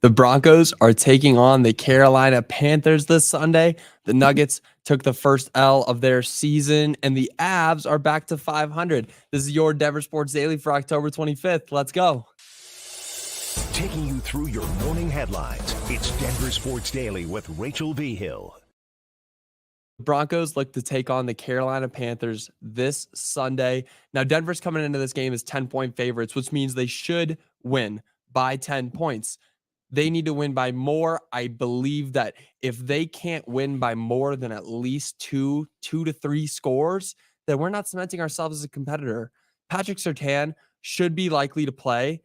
The Broncos are taking on the Carolina Panthers this Sunday. The Nuggets took the first L of their season, and the Avs are back to 500. This is your Denver Sports Daily for October 25th. Let's go. Taking you through your morning headlines, it's Denver Sports Daily with Rachel V. Hill. The Broncos look to take on the Carolina Panthers this Sunday. Now, Denver's coming into this game as 10-point favorites, which means they should win by 10 points. They need to win by more. I believe that if they can't win by more than at least two to three scores, then we're not cementing ourselves as a competitor. Patrick Surtain should be likely to play,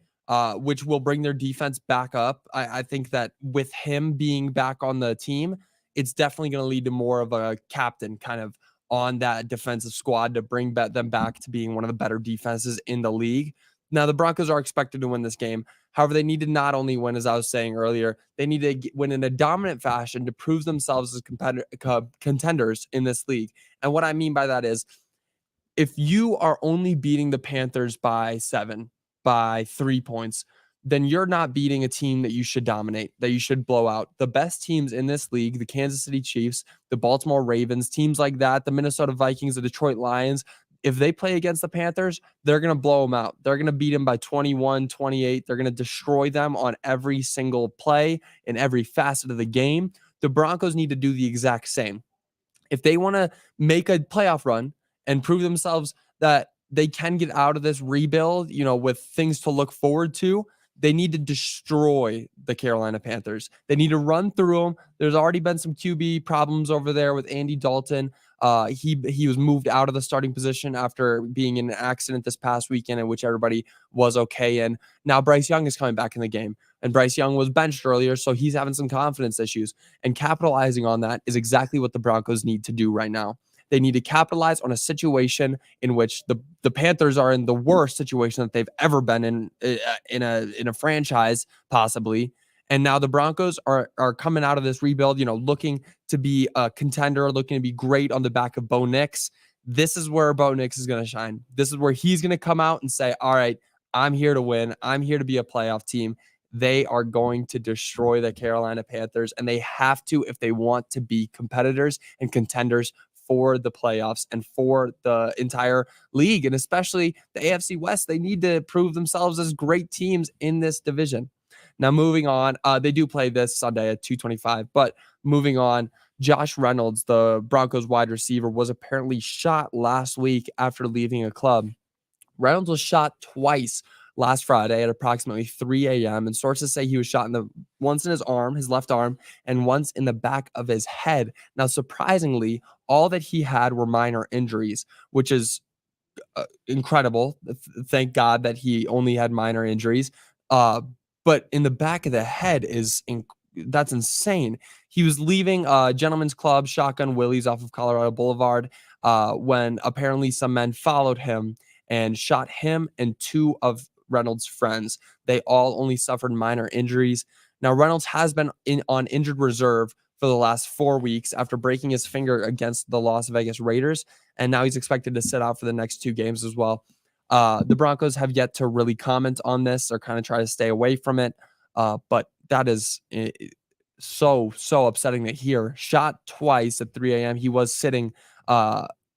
which will bring their defense back up. I think that with him being back on the team, it's definitely going to lead to more of a captain kind of on that defensive squad to bring them back to being one of the better defenses in the league. Now, the Broncos are expected to win this game. However, they need to not only win, as I was saying earlier, they need to win in a dominant fashion to prove themselves as contenders in this league. And what I mean by that is, if you are only beating the Panthers by 7, by 3 points, then you're not beating a team that you should dominate, that you should blow out. The best teams in this league, the Kansas City Chiefs, the Baltimore Ravens, teams like that, the Minnesota Vikings, the Detroit Lions, if they play against the Panthers, they're going to blow them out. They're going to beat them by 21, 28. They're going to destroy them on every single play in every facet of the game. The Broncos need to do the exact same. If they want to make a playoff run and prove themselves that they can get out of this rebuild, with things to look forward to, they need to destroy the Carolina Panthers. They need to run through them. There's already been some QB problems over there with Andy Dalton. He was moved out of the starting position after being in an accident this past weekend, in which everybody was okay in. Now Bryce Young is coming back in the game, and Bryce Young was benched earlier, so he's having some confidence issues. And capitalizing on that is exactly what the Broncos need to do right now. They need to capitalize on a situation in which the Panthers are in the worst situation that they've ever been in a franchise, possibly. And now the Broncos are coming out of this rebuild, looking to be a contender, looking to be great on the back of Bo Nix. This is where Bo Nix is going to shine. This is where he's going to come out and say, all right, I'm here to win. I'm here to be a playoff team. They are going to destroy the Carolina Panthers, and they have to if they want to be competitors and contenders for the playoffs and for the entire league, and especially the AFC West. They need to prove themselves as great teams in this division. Now, moving on, they do play this Sunday at 2:25, but moving on, Josh Reynolds, the Broncos wide receiver, was apparently shot last week after leaving a club. Reynolds was shot twice last Friday at approximately 3 a.m. And sources say he was shot once in his arm, his left arm, and once in the back of his head. Now, surprisingly, all that he had were minor injuries, which is incredible. Thank God that he only had minor injuries. But in the back of the head that's insane. He was leaving Gentleman's Club, Shotgun Willie's off of Colorado Boulevard, when apparently some men followed him and shot him and 2 of Reynolds' friends. They all only suffered minor injuries. Now, Reynolds has been on injured reserve for the last 4 weeks after breaking his finger against the Las Vegas Raiders, and now he's expected to sit out for the next 2 games as well. The Broncos have yet to really comment on this or kind of try to stay away from it, but that is so upsetting to hear. Shot twice at 3 a.m. He was sitting.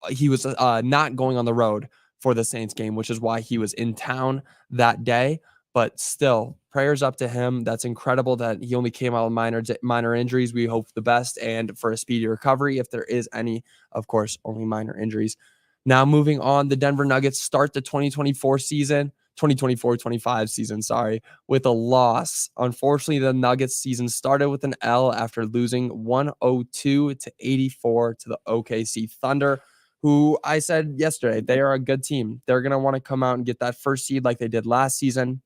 He was not going on the road for the Saints game, which is why he was in town that day. But still, prayers up to him. That's incredible that he only came out with minor injuries. We hope the best and for a speedy recovery, if there is any. Of course, only minor injuries. Now, moving on, the Denver Nuggets start the 2024-25 season, with a loss. Unfortunately, the Nuggets season started with an L after losing 102-84 to the OKC Thunder, who I said yesterday, they are a good team. They're going to want to come out and get that first seed like they did last season.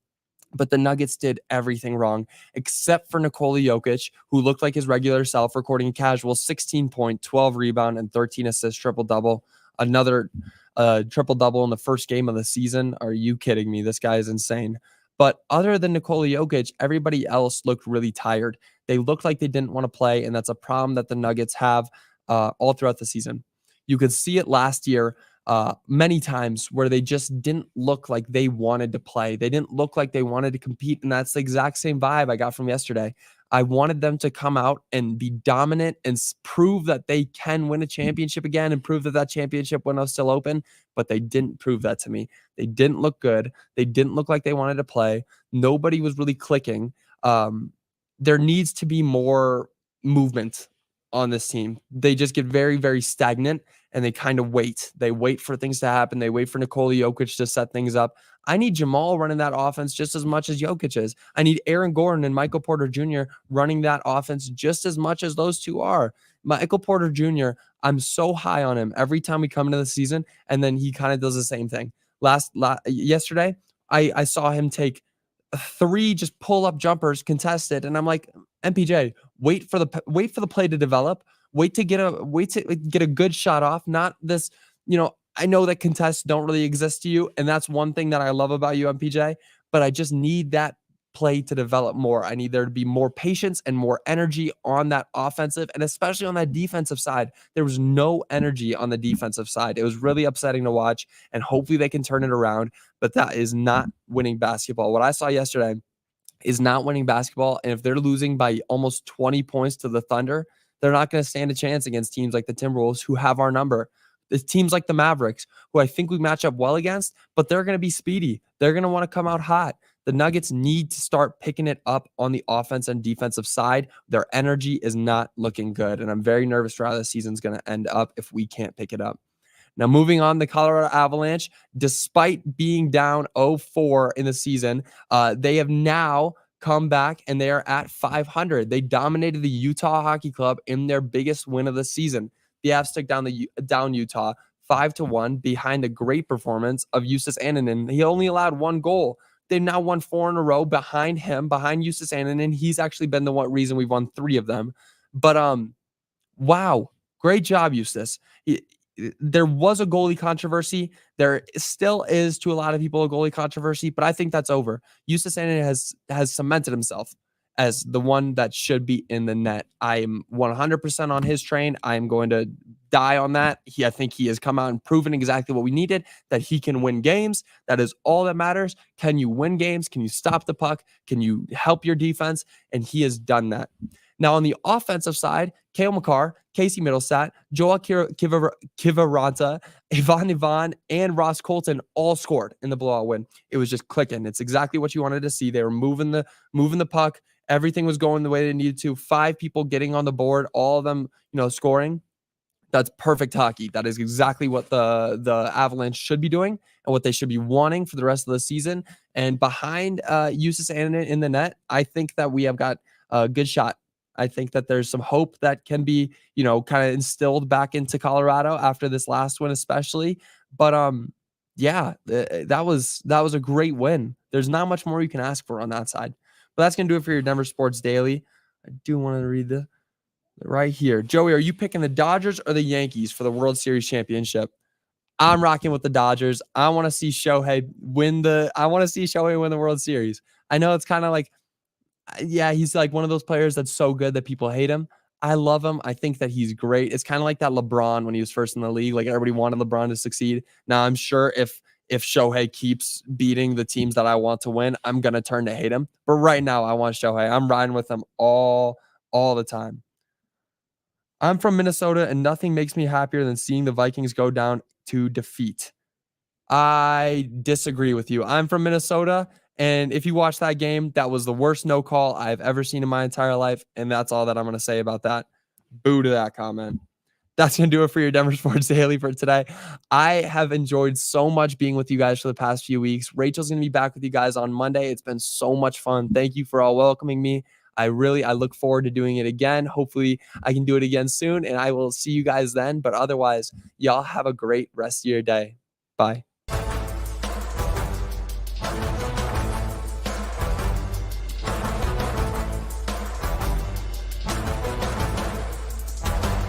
But the Nuggets did everything wrong, except for Nikola Jokic, who looked like his regular self, recording a casual 16-point, 12 rebound, and 13 assist triple-double. Another triple-double in the first game of the season. Are you kidding me? This guy is insane. But other than Nikola Jokic, everybody else looked really tired. They looked like they didn't want to play, and that's a problem that the Nuggets have all throughout the season. You could see it last year many times where they just didn't look like they wanted to play. They didn't look like they wanted to compete. And that's the exact same vibe I got from yesterday. I wanted them to come out and be dominant and prove that they can win a championship again and prove that that championship window is still open. But they didn't prove that to me. They didn't look good. They didn't look like they wanted to play. Nobody was really clicking. There needs to be more movement on this team. They just get very, very stagnant and they kind of wait. They wait for things to happen. They wait for Nikola Jokic to set things up. I need Jamal running that offense just as much as Jokic is. I need Aaron Gordon and Michael Porter Jr. running that offense just as much as those two are. Michael Porter Jr., I'm so high on him every time we come into the season, and then he kind of does the same thing. Yesterday, I saw him take 3 just pull-up jumpers contested, and I'm like, MPJ, wait for the play to develop. Wait to get a good shot off. Not this, I know that contests don't really exist to you, and that's one thing that I love about you, MPJ, but I just need that play to develop more. I need there to be more patience and more energy on that offensive and especially on that defensive side. There was no energy on the defensive side. It was really upsetting to watch, and hopefully they can turn it around, but that is not winning basketball. What I saw yesterday is not winning basketball, and if they're losing by almost 20 points to the Thunder, they're not going to stand a chance against teams like the Timberwolves who have our number. The teams like the Mavericks, who I think we match up well against, but they're going to be speedy. They're going to want to come out hot. The Nuggets need to start picking it up on the offense and defensive side. Their energy is not looking good, and I'm very nervous for how the season's going to end up if we can't pick it up. Now, moving on, the Colorado Avalanche, despite being down 0-4 in the season, they have now come back and they are at 500. They dominated the Utah Hockey Club in their biggest win of the season. The Avs took down Utah 5-1 behind a great performance of Justus Annunen. He only allowed 1 goal. They've now won 4 in a row behind him, behind Justus Annunen. He's actually been the reason we've won 3 of them. But wow, great job, Justus. There was a goalie controversy. There still is, to a lot of people, a goalie controversy, but I think that's over. Justus Annunen has cemented himself as the one that should be in the net. I am 100% on his train. I am going to die on that. I think he has come out and proven exactly what we needed, that he can win games. That is all that matters. Can you win games? Can you stop the puck? Can you help your defense? And he has done that. Now, on the offensive side, Cale Makar, Casey Middlestat, Joel Kiviranta, Ivan, and Ross Colton all scored in the blowout win. It was just clicking. It's exactly what you wanted to see. They were moving the puck. Everything was going the way they needed to. 5 people getting on the board, all of them, scoring. That's perfect hockey. That is exactly what the Avalanche should be doing and what they should be wanting for the rest of the season. And behind Justus Annunen in the net, I think that we have got a good shot. I think that there's some hope that can be, kind of instilled back into Colorado after this last one, especially. But yeah, that was a great win. There's not much more you can ask for on that side. But that's gonna do it for your Denver Sports Daily. I do want to read the right here. Joey, are you picking the Dodgers or the Yankees for the World Series championship? I'm rocking with the Dodgers. I want to see Shohei win the World Series. I know it's kind of like, yeah, he's like one of those players that's so good that people hate him. I love him. I think that he's great. It's kind of like that LeBron when he was first in the league. Like, everybody wanted LeBron to succeed. Now, I'm sure if Shohei keeps beating the teams that I want to win, I'm going to turn to hate him. But right now, I want Shohei. I'm riding with him all the time. I'm from Minnesota, and nothing makes me happier than seeing the Vikings go down to defeat. I disagree with you. I'm from Minnesota, and if you watch that game, that was the worst no call I've ever seen in my entire life, and that's all that I'm going to say about that. Boo to that comment. That's going to do it for your Denver Sports Daily for today. I have enjoyed so much being with you guys for the past few weeks. Rachel's going to be back with you guys on Monday. It's been so much fun. Thank you for all welcoming me. I look forward to doing it again. Hopefully I can do it again soon, and I will see you guys then. But otherwise, y'all have a great rest of your day. Bye.